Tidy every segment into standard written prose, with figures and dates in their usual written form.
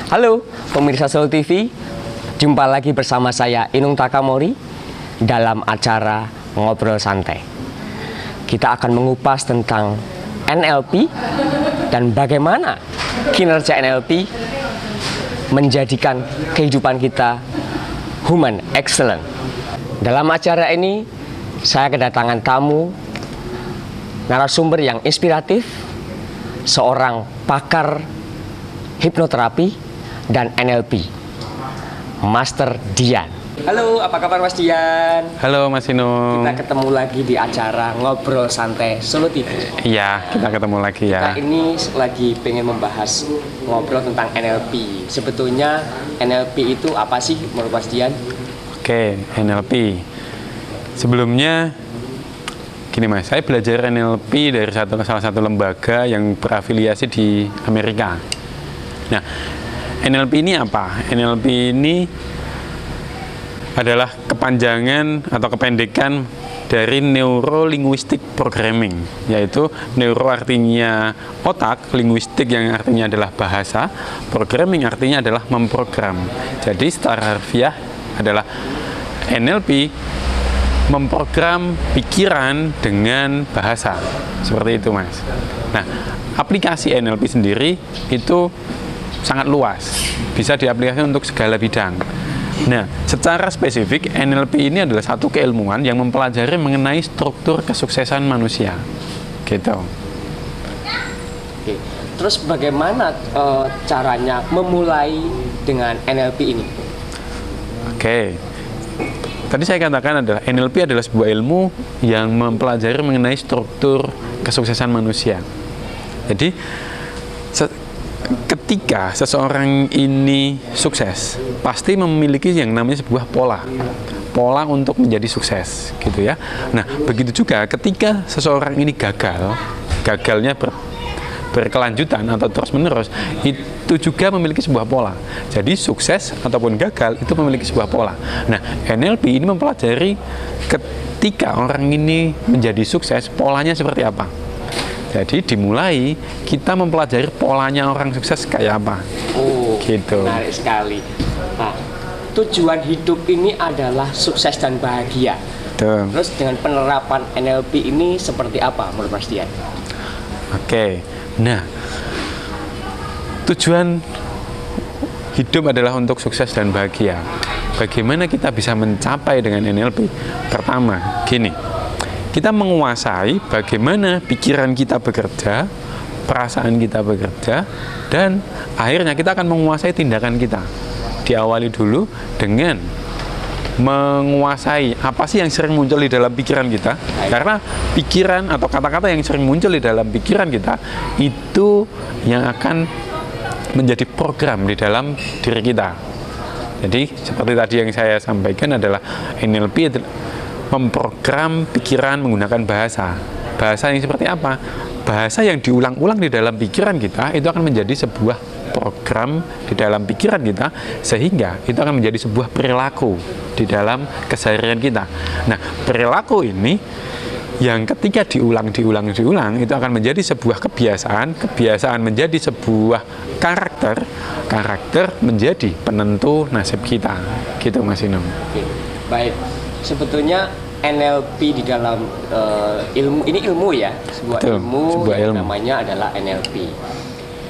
Halo pemirsa Solo TV, jumpa lagi bersama saya Inung Takamori dalam acara Ngobrol Santai. Kita akan mengupas tentang NLP dan bagaimana kinerja NLP menjadikan kehidupan kita human excellent. Dalam acara ini saya kedatangan tamu narasumber yang inspiratif, seorang pakar hipnoterapi dan NLP, Master Dian. Halo, apa kabar Mas Dian? Halo Mas Inung. Kita ketemu lagi di acara Ngobrol Santai Solo TV. Iya, kita ketemu lagi ya. Kita ini lagi pengen membahas ngobrol tentang NLP. Sebetulnya NLP itu apa sih menurut Mas Dian? Oke, NLP. Sebelumnya gini Mas, saya belajar NLP dari salah satu lembaga yang berafiliasi di Amerika. Nah, NLP ini apa? NLP ini adalah kepanjangan atau kependekan dari Neuro Linguistic Programming, yaitu neuro artinya otak, linguistik yang artinya adalah bahasa, programming artinya adalah memprogram. Jadi secara harfiah adalah NLP memprogram pikiran dengan bahasa, seperti itu Mas. Nah, aplikasi NLP sendiri itu sangat luas, bisa diaplikasikan untuk segala bidang. Nah, secara spesifik NLP ini adalah satu keilmuan yang mempelajari mengenai struktur kesuksesan manusia, gitu. Oke. Terus bagaimana caranya memulai dengan NLP ini? Oke. Tadi saya katakan adalah NLP adalah sebuah ilmu yang mempelajari mengenai struktur kesuksesan manusia. Jadi ketika seseorang ini sukses, pasti memiliki yang namanya sebuah pola untuk menjadi sukses, gitu ya. Nah, begitu juga ketika seseorang ini gagalnya berkelanjutan atau terus-menerus, itu juga memiliki sebuah pola. Jadi sukses ataupun gagal itu memiliki sebuah pola. Nah, NLP ini mempelajari ketika orang ini menjadi sukses, polanya seperti apa. Jadi dimulai kita mempelajari polanya orang sukses kayak apa. Oh, gitu. Menarik sekali. Nah, tujuan hidup ini adalah sukses dan bahagia. Tuh. Terus dengan penerapan NLP ini seperti apa menurut Mas Dian? Oke. Nah, tujuan hidup adalah untuk sukses dan bahagia. Bagaimana kita bisa mencapai dengan NLP? Pertama, gini. Kita menguasai bagaimana pikiran kita bekerja, perasaan kita bekerja, dan akhirnya kita akan menguasai tindakan kita. Diawali dulu dengan menguasai apa sih yang sering muncul di dalam pikiran kita. Karena pikiran atau kata-kata yang sering muncul di dalam pikiran kita itu yang akan menjadi program di dalam diri kita. Jadi seperti tadi yang saya sampaikan adalah NLP memprogram pikiran menggunakan bahasa. Bahasa yang seperti apa? Bahasa yang diulang-ulang di dalam pikiran kita itu akan menjadi sebuah program di dalam pikiran kita, sehingga itu akan menjadi sebuah perilaku di dalam keseharian kita. Nah, perilaku ini yang ketika diulang itu akan menjadi sebuah kebiasaan menjadi sebuah karakter menjadi penentu nasib kita. Gitu Mas Inung. Oke, baik. Sebetulnya NLP di dalam ilmu ini ilmu ya, sebuah ilmu yang namanya adalah NLP.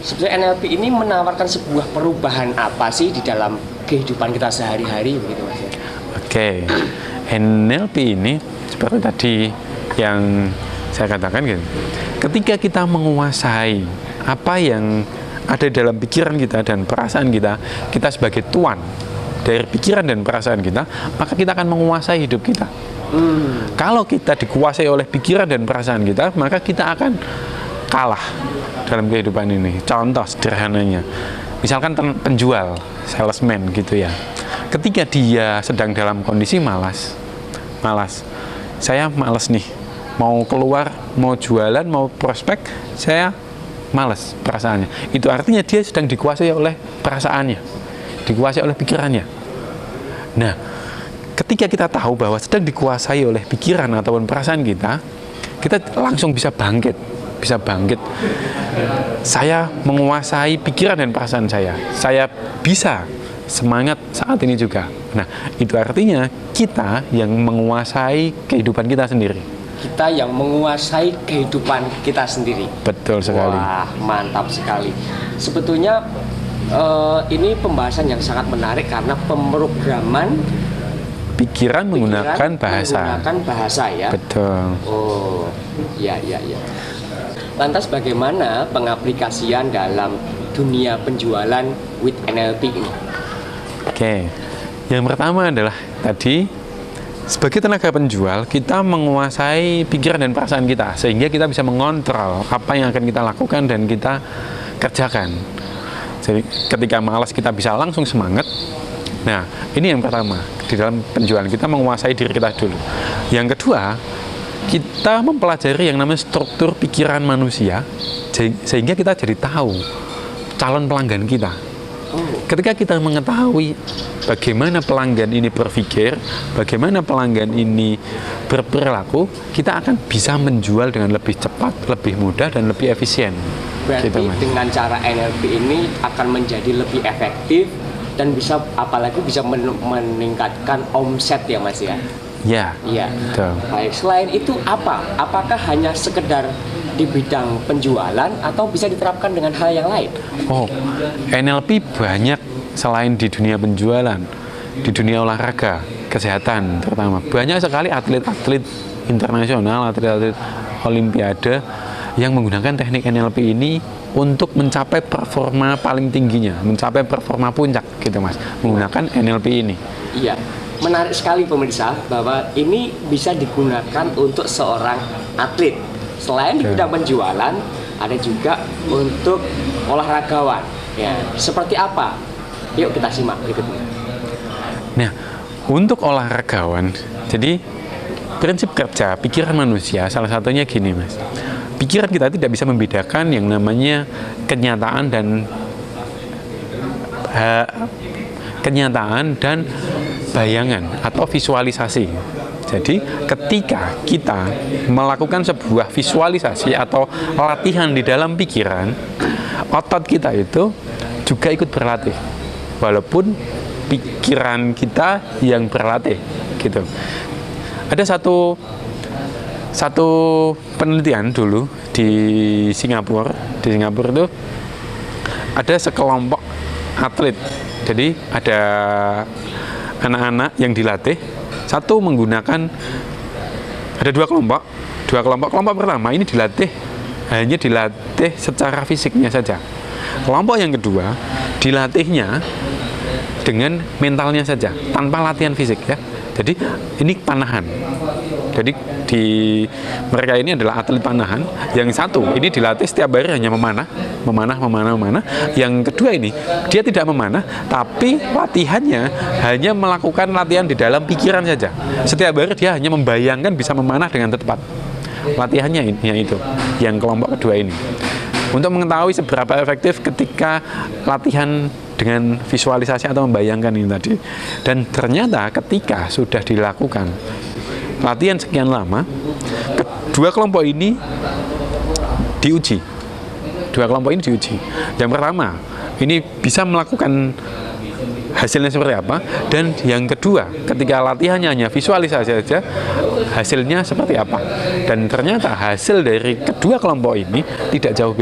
Sebetulnya NLP ini menawarkan sebuah perubahan apa sih di dalam kehidupan kita sehari-hari begitu Mas? Oke. NLP ini seperti tadi yang saya katakan gitu. Ketika kita menguasai apa yang ada dalam pikiran kita dan perasaan kita, kita sebagai tuan dari pikiran dan perasaan kita, maka kita akan menguasai hidup kita. Kalau kita dikuasai oleh pikiran dan perasaan kita, maka kita akan kalah dalam kehidupan ini. Contoh sederhananya, misalkan penjual, salesman gitu ya. Ketika dia sedang dalam kondisi malas, saya malas nih, mau keluar, mau jualan, mau prospek, saya malas perasaannya. Itu artinya dia sedang dikuasai oleh perasaannya, dikuasai oleh pikirannya. Nah, ketika kita tahu bahwa sedang dikuasai oleh pikiran ataupun perasaan kita, kita langsung bisa bangkit bisa bangkit. Saya menguasai pikiran dan perasaan saya bisa semangat saat ini juga. Nah, itu artinya kita yang menguasai kehidupan kita sendiri. Kita yang menguasai kehidupan kita sendiri. Betul sekali. Wah, mantap sekali. Sebetulnya ini pembahasan yang sangat menarik karena pemrograman pikiran menggunakan bahasa. Menggunakan bahasa ya. Betul. Oh, ya. Lantas bagaimana pengaplikasian dalam dunia penjualan with NLP ini? Oke. Yang pertama adalah tadi sebagai tenaga penjual, kita menguasai pikiran dan perasaan kita sehingga kita bisa mengontrol apa yang akan kita lakukan dan kita kerjakan. Jadi ketika malas kita bisa langsung semangat. Nah, ini yang pertama, di dalam penjualan kita menguasai diri kita dulu. Yang kedua, kita mempelajari yang namanya struktur pikiran manusia sehingga kita jadi tahu calon pelanggan kita. Ketika kita mengetahui bagaimana pelanggan ini berpikir, bagaimana pelanggan ini berperilaku, kita akan bisa menjual dengan lebih cepat, lebih mudah, dan lebih efisien. Berarti gitu, dengan cara NLP ini akan menjadi lebih efektif dan bisa, apalagi bisa meningkatkan omset ya Mas ya? Ya. Baik, selain itu apa? Apakah hanya sekedar di bidang penjualan atau bisa diterapkan dengan hal yang lain? Oh, NLP banyak selain di dunia penjualan, di dunia olahraga, kesehatan terutama. Banyak sekali atlet-atlet internasional, atlet-atlet olimpiade yang menggunakan teknik NLP ini untuk mencapai performa paling tingginya, mencapai performa puncak gitu Mas, menggunakan NLP ini. Iya, menarik sekali pemirsa bahwa ini bisa digunakan untuk seorang atlet. Selain di bidang penjualan, ada juga untuk olahragawan. Ya, seperti apa? Yuk kita simak berikutnya. Nah, untuk olahragawan, jadi prinsip kerja pikiran manusia salah satunya gini Mas. Pikiran kita tidak bisa membedakan yang namanya kenyataan dan bayangan atau visualisasi. Jadi ketika kita melakukan sebuah visualisasi atau latihan di dalam pikiran, otot kita itu juga ikut berlatih, walaupun pikiran kita yang berlatih gitu. Ada satu penelitian dulu di Singapura itu ada sekelompok atlet. Jadi ada anak-anak yang dilatih, satu menggunakan, ada dua kelompok. Kelompok pertama ini hanya dilatih secara fisiknya saja. Kelompok yang kedua dilatihnya dengan mentalnya saja, tanpa latihan fisik ya. Jadi ini panahan. Jadi mereka ini adalah atlet panahan. Yang satu ini dilatih setiap hari hanya memanah. Yang kedua ini dia tidak memanah, tapi latihannya hanya melakukan latihan di dalam pikiran saja. Setiap hari dia hanya membayangkan bisa memanah dengan tepat. Latihannya itu, yang kelompok kedua ini. Untuk mengetahui seberapa efektif ketika latihan dengan visualisasi atau membayangkan ini tadi. Dan ternyata ketika sudah dilakukan latihan sekian lama, kedua kelompok ini diuji. Yang pertama, ini bisa melakukan hasilnya seperti apa, dan yang kedua, ketika latihannya hanya visualisasi saja, hasilnya seperti apa. Dan ternyata hasil dari kedua kelompok ini tidak jauh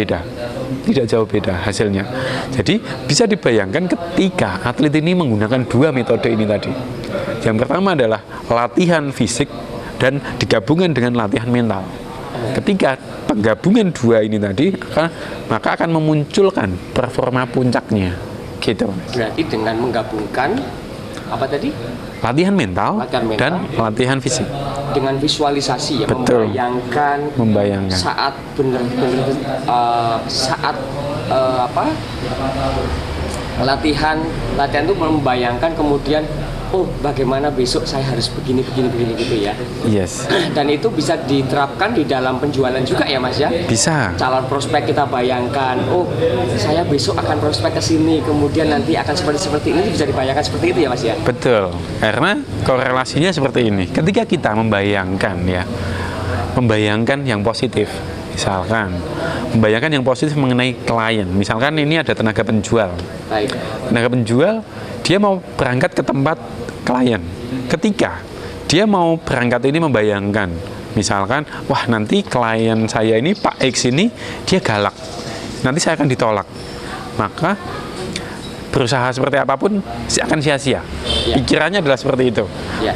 beda hasilnya. Jadi bisa dibayangkan ketika atlet ini menggunakan dua metode ini tadi. Yang pertama adalah latihan fisik dan digabungkan dengan latihan mental. Ketika penggabungan dua ini tadi, maka akan memunculkan performa puncaknya. Gitu. Berarti dengan menggabungkan apa tadi? Latihan mental dan latihan fisik. Dengan visualisasi ya, betul. Membayangkan saat benar-benar latihan itu membayangkan, kemudian bagaimana besok saya harus begini gitu ya. Yes. Dan itu bisa diterapkan di dalam penjualan juga ya Mas ya? Bisa. Calon prospek kita bayangkan, saya besok akan prospek ke sini, kemudian nanti akan seperti ini, bisa dibayangkan seperti itu ya Mas ya? Betul. Karena korelasinya seperti ini. Ketika kita membayangkan yang positif, Misalkan membayangkan yang positif mengenai klien. Misalkan ini ada tenaga penjual. Baik. Tenaga penjual, dia mau berangkat ke tempat klien. Ketika dia mau berangkat ini membayangkan, misalkan, wah nanti klien saya ini Pak X ini dia galak, nanti saya akan ditolak. Maka berusaha seperti apapun akan sia-sia. Pikirannya adalah seperti itu.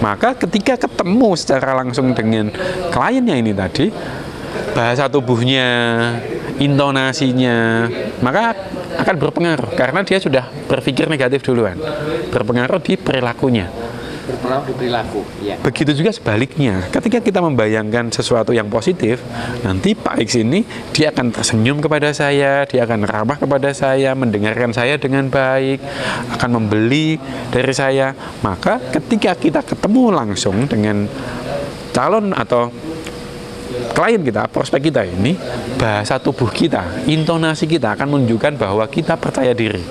Maka ketika ketemu secara langsung dengan kliennya ini tadi, bahasa tubuhnya, intonasinya, maka akan berpengaruh karena dia sudah berpikir negatif duluan. Berpengaruh di perilakunya. Berpengaruh di perilaku. Ya. Begitu juga sebaliknya, ketika kita membayangkan sesuatu yang positif, nanti Pak X ini dia akan tersenyum kepada saya, dia akan ramah kepada saya, mendengarkan saya dengan baik, akan membeli dari saya. Maka ketika kita ketemu langsung dengan calon atau klien kita, prospek kita ini, bahasa tubuh kita, intonasi kita akan menunjukkan bahwa kita percaya diri.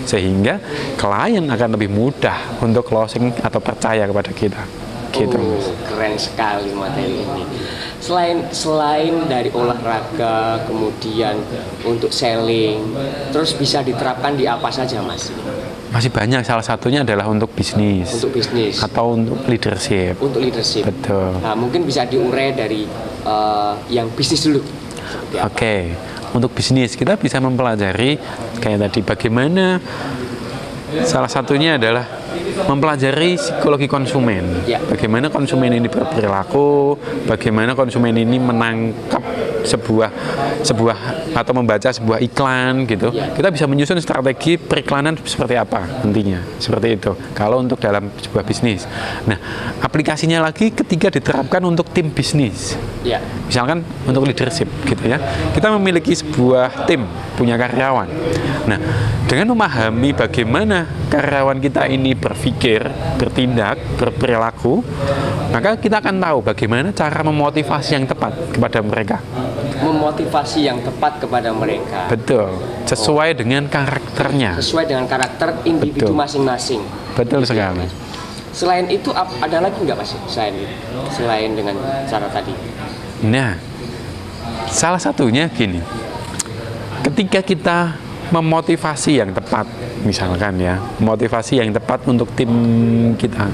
Sehingga klien akan lebih mudah untuk closing atau percaya kepada kita. Gitu. Keren sekali materi ini. Selain dari olahraga, kemudian untuk selling, terus bisa diterapkan di apa saja, Mas? Masih banyak, salah satunya adalah untuk bisnis. Untuk bisnis. Atau untuk leadership. Untuk leadership. Betul. Nah, mungkin bisa diurai dari yang bisnis dulu. Oke. Untuk bisnis kita bisa mempelajari kayak tadi bagaimana, salah satunya adalah mempelajari psikologi konsumen. Bagaimana konsumen ini berperilaku, bagaimana konsumen ini menangkap sebuah atau membaca sebuah iklan gitu. Kita bisa menyusun strategi periklanan seperti apa nantinya. Seperti itu. Kalau untuk dalam sebuah bisnis. Nah, aplikasinya lagi ketika diterapkan untuk tim bisnis. Misalkan untuk leadership gitu ya. Kita memiliki sebuah tim, punya karyawan. Nah, dengan memahami bagaimana karyawan kita ini berpikir, bertindak, berperilaku, maka kita akan tahu bagaimana cara memotivasi yang tepat kepada mereka. Memotivasi yang tepat kepada mereka. Betul, sesuai dengan karakternya. Sesuai dengan karakter individu masing-masing. Betul sekali. Selain itu ada lagi nggak, Mas? Selain dengan cara tadi. Nah, salah satunya gini. Ketika kita memotivasi yang tepat, misalkan ya, motivasi yang tepat untuk tim kita.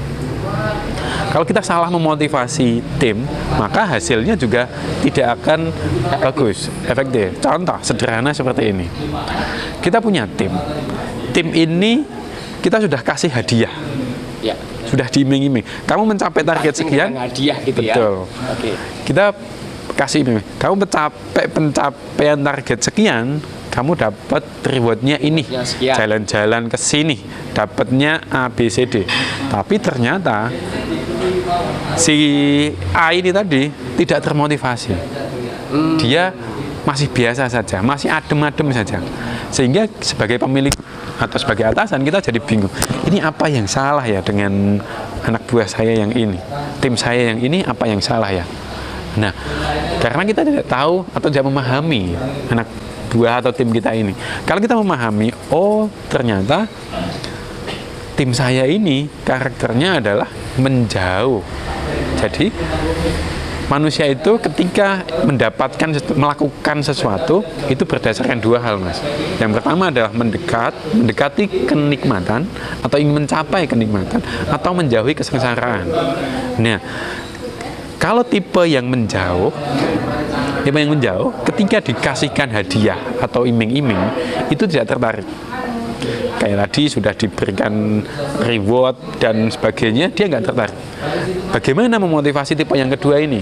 Kalau kita salah memotivasi tim, maka hasilnya juga tidak akan bagus, efektif. Contoh sederhana seperti ini. Kita punya tim. Tim ini kita sudah kasih hadiah. Sudah diiming-iming. Kamu mencapai target sekian, hadiah gitu. Betul. Kita kasih iming. Kamu mencapai pencapaian target sekian, kamu dapat rewardnya ini, jalan-jalan ke sini, dapatnya A, B, C, D. Tapi ternyata si A ini tadi tidak termotivasi. Dia masih biasa saja, masih adem-adem saja. Sehingga sebagai pemilik atau sebagai atasan kita jadi bingung. Ini apa yang salah ya dengan anak buah saya yang ini, tim saya yang ini, apa yang salah ya? Nah, karena kita tidak tahu atau tidak memahami anak buah atau tim kita ini. Kalau kita memahami, oh ternyata tim saya ini karakternya adalah menjauh. Jadi manusia itu ketika melakukan sesuatu itu berdasarkan dua hal, Mas. Yang pertama adalah mendekati kenikmatan atau ingin mencapai kenikmatan atau menjauhi kesengsaraan. Nah, kalau tipe yang menjauh ketika dikasihkan hadiah atau iming-iming itu tidak tertarik. Kayak tadi sudah diberikan reward dan sebagainya, dia nggak tertarik. Bagaimana memotivasi tipe yang kedua ini?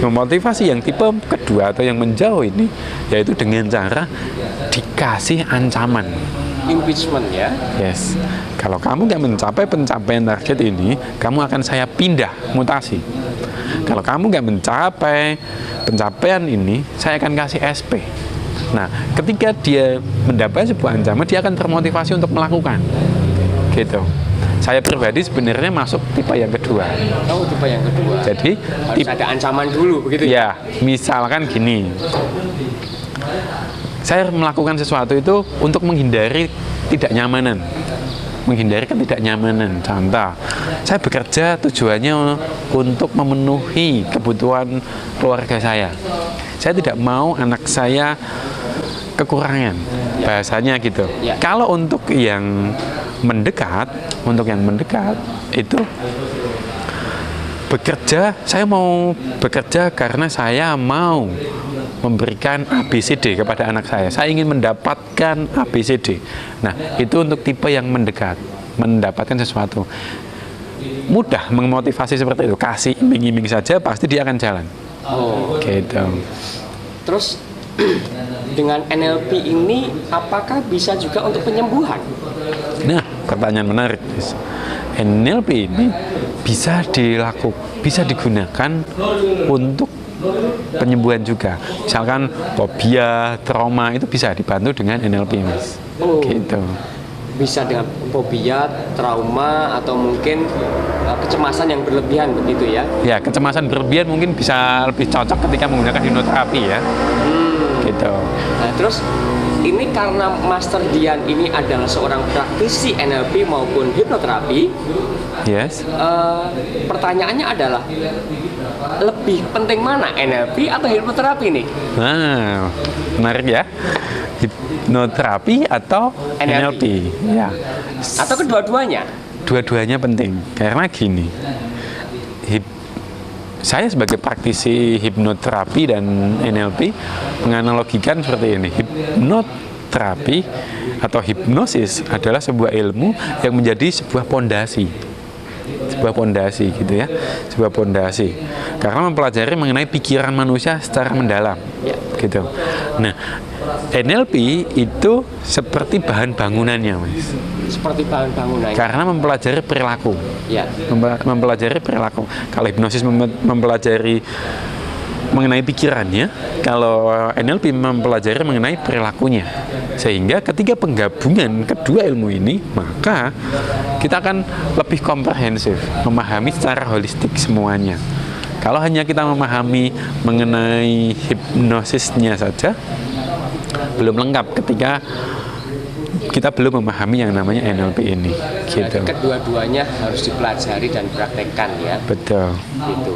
Memotivasi yang tipe kedua atau yang menjauh ini, yaitu dengan cara dikasih ancaman. Impeachment ya? Yes. Kalau kamu nggak mencapai pencapaian target ini, kamu akan saya pindah, mutasi. Kalau kamu nggak mencapai pencapaian ini, saya akan kasih SP. Nah, ketika dia mendapat sebuah ancaman, dia akan termotivasi untuk melakukan. Gitu. Saya pribadi sebenarnya masuk tipe yang kedua. Oh, tipe yang kedua. Jadi harus ada ancaman dulu, begitu ya? Misalkan gini. Saya melakukan sesuatu itu untuk menghindari tidak nyamanan. menghindari ketidaknyamanan. Contoh, saya bekerja tujuannya untuk memenuhi kebutuhan keluarga saya. Saya tidak mau anak saya kekurangan, bahasanya gitu. Kalau untuk yang mendekat itu bekerja, saya mau bekerja karena saya mau memberikan ABCD kepada anak saya. Saya ingin mendapatkan ABCD. Nah, itu untuk tipe yang mendekat, mendapatkan sesuatu. Mudah memotivasi seperti itu. Kasih iming-iming saja, pasti dia akan jalan. Oh, gitu. Terus dengan NLP ini, apakah bisa juga untuk penyembuhan? Nah, pertanyaan menarik. NLP ini bisa digunakan untuk penyembuhan juga. Misalkan fobia, trauma itu bisa dibantu dengan NLP, Mas. Oh, gitu. Bisa dengan fobia, trauma, atau mungkin kecemasan yang berlebihan begitu ya? Ya, kecemasan berlebihan mungkin bisa lebih cocok ketika menggunakan hipnoterapi ya. Gitu. Nah, terus ini karena Master Dian ini adalah seorang praktisi NLP maupun hipnoterapi. Yes. Pertanyaannya adalah lebih penting mana, NLP atau hipnoterapi nih? Nah, menarik ya. Hipnoterapi atau NLP? Ya. Atau kedua-duanya? Dua-duanya penting. Karena gini, saya sebagai praktisi hipnoterapi dan NLP menganalogikan seperti ini. Hipnoterapi atau hipnosis adalah sebuah ilmu yang menjadi sebuah pondasi gitu ya, sebuah pondasi karena mempelajari mengenai pikiran manusia secara mendalam gitu. Nah, NLP itu seperti bahan bangunannya, Mas. Seperti bahan bangunannya. Karena mempelajari perilaku. Ya. Mempelajari perilaku. Kalau hipnosis mempelajari mengenai pikirannya, kalau NLP mempelajari mengenai perilakunya. Sehingga ketika penggabungan kedua ilmu ini, maka kita akan lebih komprehensif, memahami secara holistik semuanya. Kalau hanya kita memahami mengenai hipnosisnya saja, belum lengkap ketika kita belum memahami yang namanya NLP ini. Gitu. Kedua-duanya harus dipelajari dan praktekkan ya. Betul. Gitu.